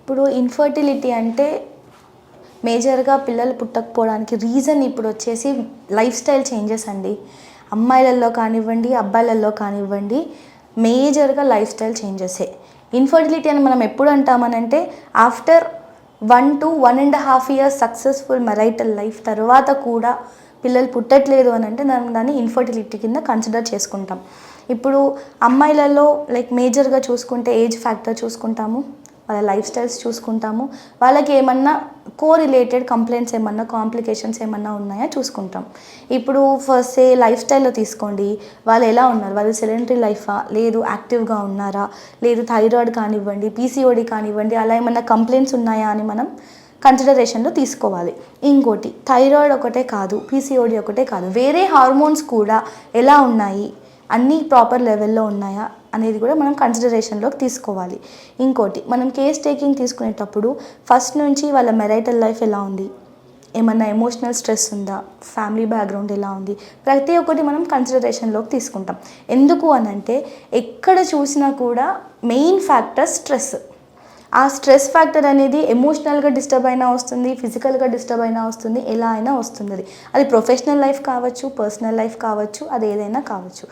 ఇప్పుడు ఇన్ఫర్టిలిటీ అంటే మేజర్‌గా పిల్లలు పుట్టకపోవడానికి రీజన్ ఇప్పుడు వచ్చేసి లైఫ్ స్టైల్ చేంజెస్ అండి. అమ్మాయిలలో కానివ్వండి, అబ్బాయిలలో కానివ్వండి మేజర్‌గా లైఫ్ స్టైల్ చేంజెసే. ఇన్ఫర్టిలిటీ అని మనం ఎప్పుడు అంటామనంటే after 1 to 1.5 years successful marital life తర్వాత కూడా పిల్లలు పుట్టట్లేదు అని అంటే మనం దాన్ని ఇన్ఫర్టిలిటీ కింద కన్సిడర్ చేసుకుంటాం. ఇప్పుడు అమ్మాయిలలో లైక్ మేజర్‌గా చూసుకుంటే ఏజ్ ఫ్యాక్టర్ చూసుకుంటాము. వాళ్ళ లైఫ్ స్టైల్స్ చూసుకుంటాము. వాళ్ళకి ఏమన్నా కోరిలేటెడ్ కంప్లైంట్స్ ఏమన్నా కాంప్లికేషన్స్ ఏమన్నా ఉన్నాయా చూసుకుంటాం. ఇప్పుడు ఫస్ట్ లైఫ్ స్టైల్‌లో తీసుకోండి. వాళ్ళు ఎలా ఉన్నారు? వాళ్ళు సెడెంటరీ లైఫా? లేదు యాక్టివ్‌గా ఉన్నారా? లేదు థైరాయిడ్ కానివ్వండి, పీసీఓడీ కానివ్వండి అలా ఏమన్నా కంప్లైంట్స్ ఉన్నాయా అని మనం కన్సిడరేషన్‌లో తీసుకోవాలి. ఇంకోటి థైరాయిడ్ ఒకటే కాదు, పీసీఓడీ ఒకటే కాదు. వేరే హార్మోన్స్ కూడా ఎలా ఉన్నాయి? అన్నీ ప్రాపర్ లెవెల్‌లో ఉన్నాయా? అనేది కూడా మనం కన్సిడరేషన్‌లోకి తీసుకోవాలి. ఇంకోటి మనం కేస్ టేకింగ్ తీసుకునేటప్పుడు ఫస్ట్ నుంచి వాళ్ళ మ్యారిటల్ లైఫ్ ఎలా ఉంది? ఏమన్నా ఎమోషనల్ స్ట్రెస్ ఉందా? ఫ్యామిలీ బ్యాక్‌గ్రౌండ్ ఎలా ఉంది? ప్రతి ఒక్కటి మనం కన్సిడరేషన్‌లోకి తీసుకుంటాం. ఎందుకు అనంటే ఎక్కడ చూసినా కూడా మెయిన్ ఫ్యాక్టర్ స్ట్రెస్. ఆ స్ట్రెస్ ఫ్యాక్టర్ అనేది ఎమోషనల్‌గా డిస్టర్బ్ అయినా వస్తుంది, ఫిజికల్‌గా డిస్టర్బ్ అయినా వస్తుంది, ఎలా అయినా వస్తుంది అది. అది ప్రొఫెషనల్ లైఫ్ కావచ్చు, పర్సనల్ లైఫ్ కావచ్చు, అది ఏదైనా కావచ్చు.